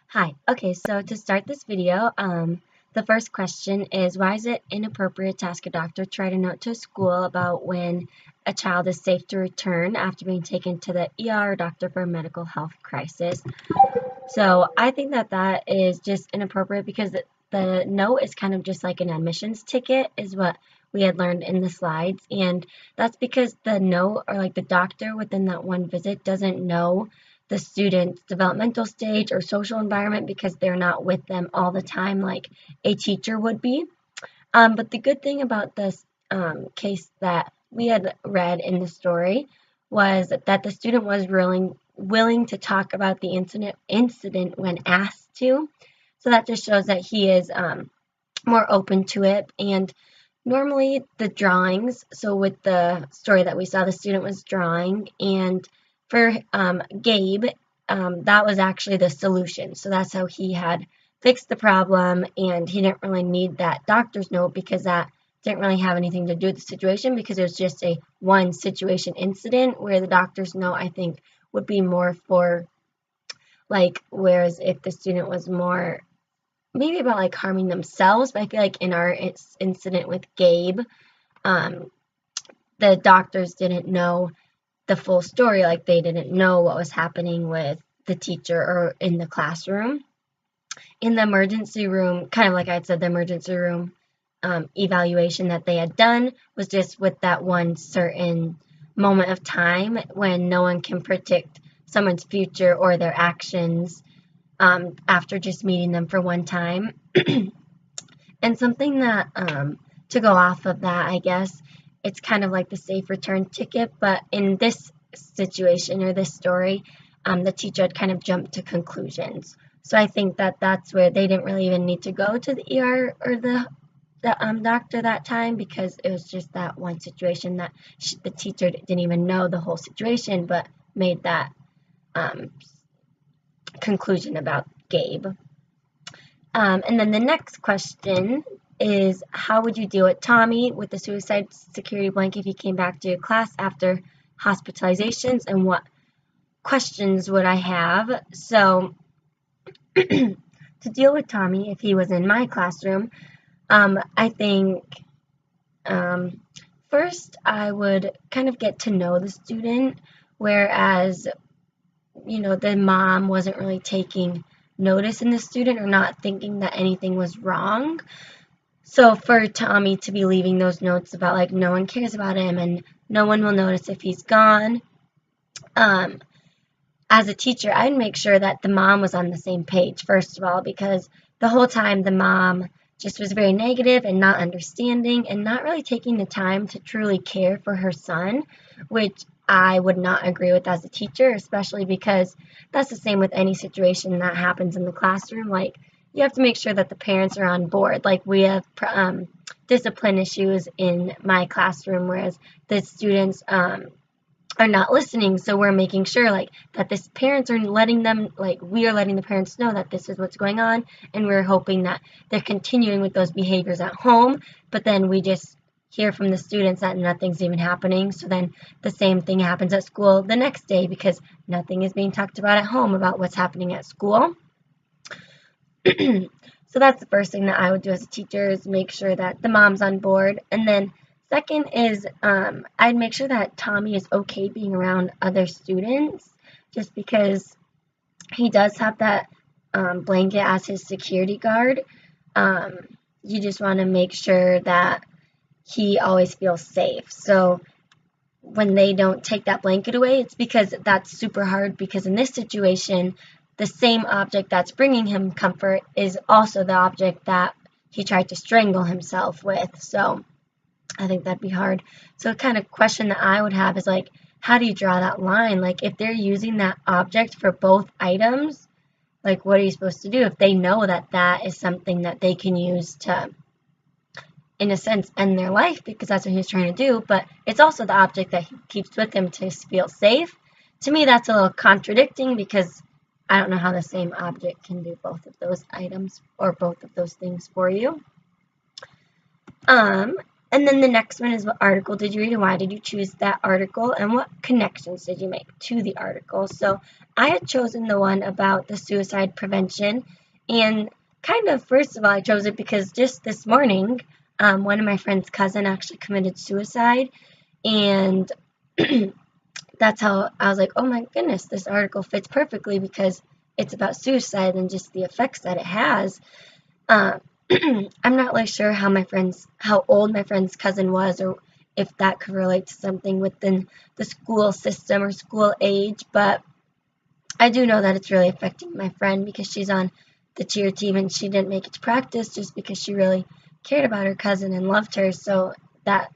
Hi. Okay, so to start this video, the first question is why is it inappropriate to ask a doctor to write a note to a school about when a child is safe to return after being taken to the ER or doctor for a medical health crisis? So I think that that is just inappropriate because the note is kind of just like an admissions ticket, is what we had learned in the slides. And that's because the note or like the doctor within that one visit doesn't know the student's developmental stage or social environment because they're not with them all the time like a teacher would be. But the good thing about this case that we had read in the story was that the student was willing to talk about the incident when asked to. So that just shows that he is more open to it. And normally the drawings, so with the story that we saw, the student was drawing, and for Gabe, that was actually the solution. So that's how he had fixed the problem, and he didn't really need that doctor's note because that didn't really have anything to do with the situation because it was just a one situation incident where the doctor's note, I think, would be more for like, whereas if the student was more maybe about like harming themselves, but I feel like in our incident with Gabe, um, the doctors didn't know the full story, like they didn't know what was happening with the teacher or in the classroom. In the emergency room, kind of like I said, the emergency room evaluation that they had done was just with that one certain moment of time when no one can predict someone's future or their actions after just meeting them for one time. And something that, to go off of that, I guess, it's kind of like the safe return ticket, but in this situation or this story, the teacher had kind of jumped to conclusions. So I think that that's where they didn't really even need to go to the ER or the doctor that time because it was just that one situation that the teacher didn't even know the whole situation, but made that um, conclusion about Gabe. And then the next question is how would you deal with Tommy with the suicide security blanket if he came back to your class after hospitalizations, and what questions would I have? So to deal with Tommy if he was in my classroom, I think um, first I would kind of get to know the student, whereas the mom wasn't really taking notice in the student or not thinking that anything was wrong. So for Tommy to be leaving those notes about like no one cares about him and no one will notice if he's gone, um, as a teacher, I'd make sure that the mom was on the same page, first of all, because the whole time the mom just was very negative and not understanding and not really taking the time to truly care for her son, which I would not agree with as a teacher, especially because that's the same with any situation that happens in the classroom. Like, you have to make sure that the parents are on board. Like, we have discipline issues in my classroom, whereas the students are not listening, so we're making sure like that this parents are letting them, like we are letting the parents know that this is what's going on, and we're hoping that they're continuing with those behaviors at home, but then we just hear from the students that nothing's even happening, so then the same thing happens at school the next day because nothing is being talked about at home about what's happening at school. So that's the first thing that I would do as a teacher, is make sure that the mom's on board. And then second is I'd make sure that Tommy is okay being around other students, just because he does have that blanket as his security guard. Um, you just want to make sure that he always feels safe. So when they don't take that blanket away, it's because that's super hard, because in this situation, the same object that's bringing him comfort is also the object that he tried to strangle himself with. So I think that'd be hard. So the kind of question that I would have is like, how do you draw that line? Like, if they're using that object for both items, like what are you supposed to do if they know that that is something that they can use to, in a sense, end their life, because that's what he was trying to do, but it's also the object that he keeps with him to feel safe. To me, that's a little contradicting because I don't know how the same object can do both of those items or both of those things for you. And then the next one is, what article did you read and why did you choose that article, and what connections did you make to the article? So I had chosen the one about the suicide prevention, and kind of, first of all, I chose it because just this morning, one of my friend's cousin actually committed suicide, and that's how I was like, oh my goodness, this article fits perfectly because it's about suicide and just the effects that it has. Um, I'm not really sure how old my friend's cousin was, or if that could relate to something within the school system or school age, but I do know that it's really affecting my friend because she's on the cheer team and she didn't make it to practice just because she really cared about her cousin and loved her, so that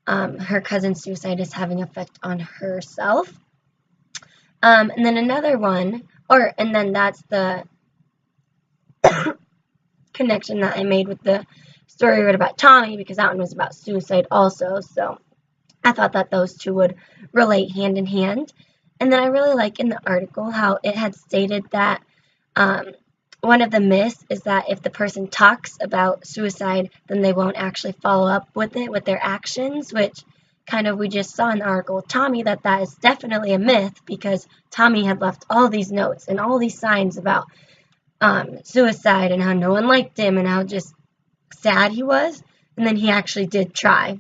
her cousin's suicide is having an effect on herself. And then another one, and then that's the connection that I made with the story I read about Tommy, because that one was about suicide also, so I thought that those two would relate hand in hand. And then I really like in the article how it had stated that one of the myths is that if the person talks about suicide, then they won't actually follow up with it with their actions, which kind of we just saw in the article with Tommy that is definitely a myth, because Tommy had left all these notes and all these signs about suicide and how no one liked him and how just sad he was, and then he actually did try.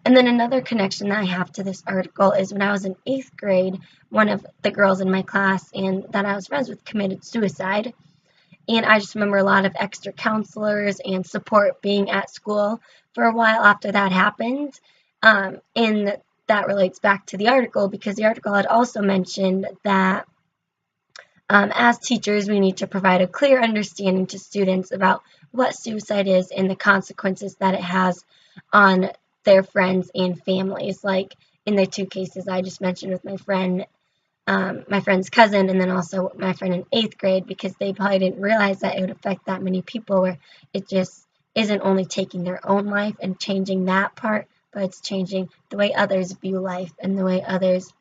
And then another connection that I have to this article is when I was in 8th grade, one of the girls in my class and that I was friends with committed suicide. And I just remember a lot of extra counselors and support being at school for a while after that happened. And that relates back to the article, because the article had also mentioned that as teachers, we need to provide a clear understanding to students about what suicide is and the consequences that it has on their friends and families, like in the two cases I just mentioned with my friend's cousin, and then also my friend in 8th grade, because they probably didn't realize that it would affect that many people, where it just isn't only taking their own life and changing that part, but it's changing the way others view life and the way others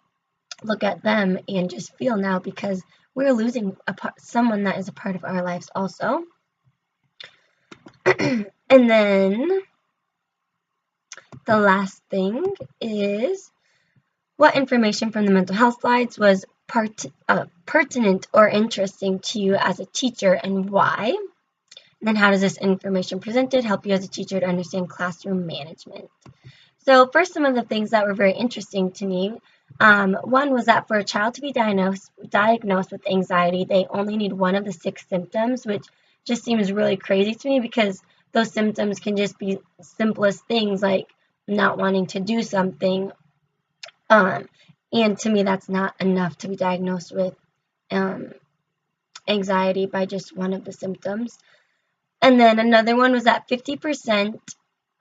look at them and just feel now, because we're losing someone that is a part of our lives also. And then the last thing is, what information from the mental health slides was pertinent or interesting to you as a teacher, and why? And then how does this information presented help you as a teacher to understand classroom management? So first, some of the things that were very interesting to me. One was that for a child to be diagnosed with anxiety, they only need one of the 6 symptoms, which just seems really crazy to me, because those symptoms can just be simplest things like not wanting to do something. And to me, that's not enough to be diagnosed with anxiety by just one of the symptoms. And then another one was that 50%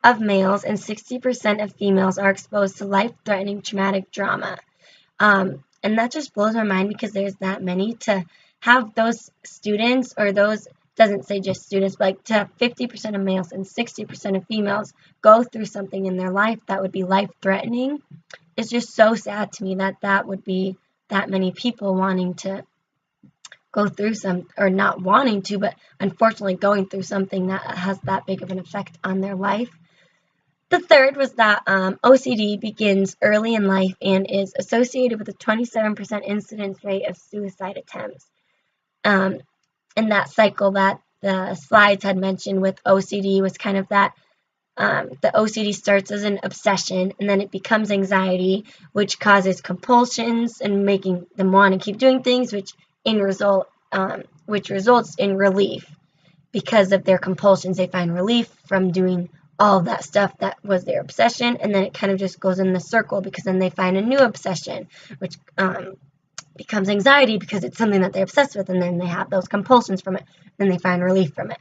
of males and 60% of females are exposed to life-threatening traumatic drama. And that just blows my mind, because there's that many. To have those students, or those, doesn't say just students, but like to have 50% of males and 60% of females go through something in their life that would be life-threatening, it's just so sad to me that would be that many people wanting to go through or not wanting to, but unfortunately going through something that has that big of an effect on their life. The third was that OCD begins early in life and is associated with a 27% incidence rate of suicide attempts. And that cycle that the slides had mentioned with OCD was kind of that the OCD starts as an obsession, and then it becomes anxiety, which causes compulsions and making them want to keep doing things, which results in relief. Because of their compulsions, they find relief from doing all of that stuff that was their obsession, and then it kind of just goes in the circle, because then they find a new obsession, which becomes anxiety because it's something that they're obsessed with, and then they have those compulsions from it, and they find relief from it.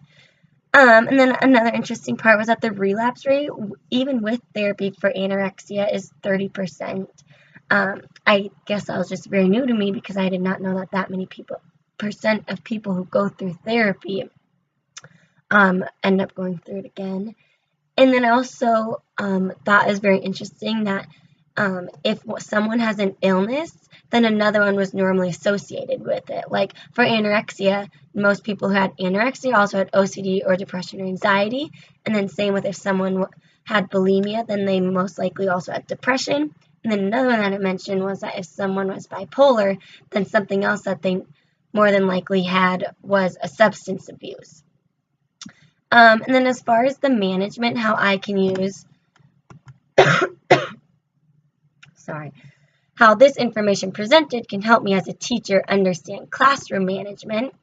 And then another interesting part was that the relapse rate, even with therapy for anorexia, is 30%. I guess that was just very new to me, because I did not know that many percent of people who go through therapy end up going through it again. And then also thought is very interesting that if someone has an illness, then another one was normally associated with it. Like for anorexia, most people who had anorexia also had OCD or depression or anxiety. And then same with if someone had bulimia, then they most likely also had depression. And then another one that I mentioned was that if someone was bipolar, then something else that they more than likely had was a substance abuse. And then as far as the management, how I can use, how this information presented can help me as a teacher understand classroom management.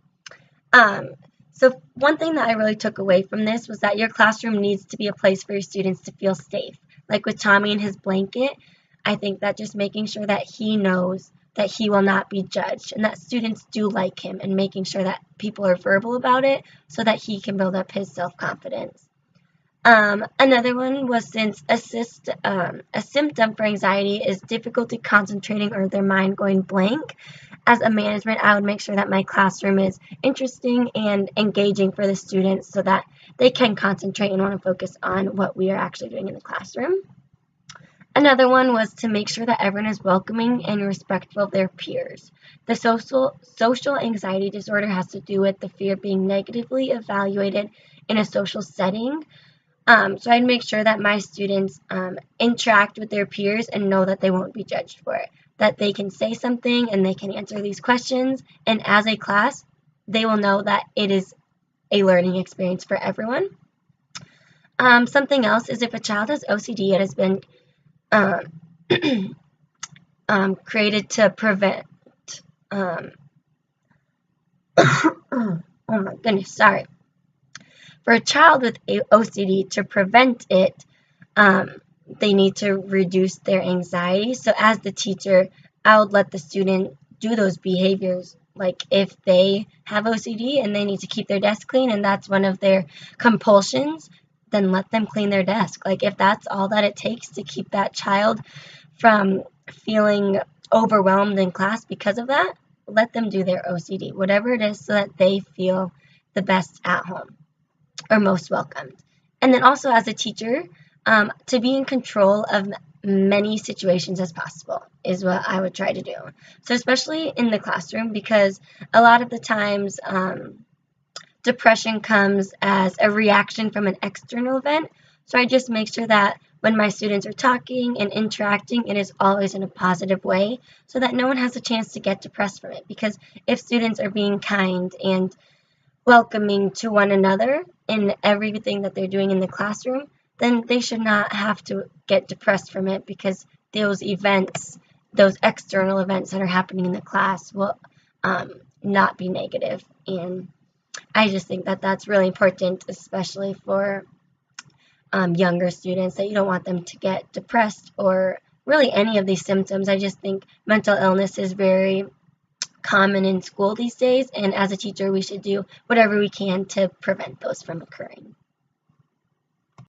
So one thing that I really took away from this was that your classroom needs to be a place for your students to feel safe. Like with Tommy and his blanket, I think that just making sure that he knows that he will not be judged and that students do like him, and making sure that people are verbal about it so that he can build up his self-confidence. Another one was since a symptom for anxiety is difficulty concentrating or their mind going blank. As a management, I would make sure that my classroom is interesting and engaging for the students so that they can concentrate and want to focus on what we are actually doing in the classroom. Another one was to make sure that everyone is welcoming and respectful of their peers. The social anxiety disorder has to do with the fear of being negatively evaluated in a social setting. So I'd make sure that my students interact with their peers and know that they won't be judged for it, that they can say something and they can answer these questions, and as a class, they will know that it is a learning experience for everyone. Something else is if a child has OCD, it has been created to prevent, oh my goodness, sorry. For a child with OCD, to prevent it, they need to reduce their anxiety. So as the teacher, I would let the student do those behaviors. Like if they have OCD and they need to keep their desk clean and that's one of their compulsions, then let them clean their desk. Like if that's all that it takes to keep that child from feeling overwhelmed in class because of that, let them do their OCD, whatever it is, so that they feel the best at home or most welcomed. And then also as a teacher, to be in control of many situations as possible is what I would try to do. So especially in the classroom, because a lot of the times depression comes as a reaction from an external event. So I just make sure that when my students are talking and interacting, it is always in a positive way so that no one has a chance to get depressed from it. Because if students are being kind and welcoming to one another in everything that they're doing in the classroom, then they should not have to get depressed from it, because those events, those external events that are happening in the class will not be negative. And I just think that that's really important, especially for younger students, that you don't want them to get depressed or really any of these symptoms. I just think mental illness is very common in school these days, and as a teacher, we should do whatever we can to prevent those from occurring.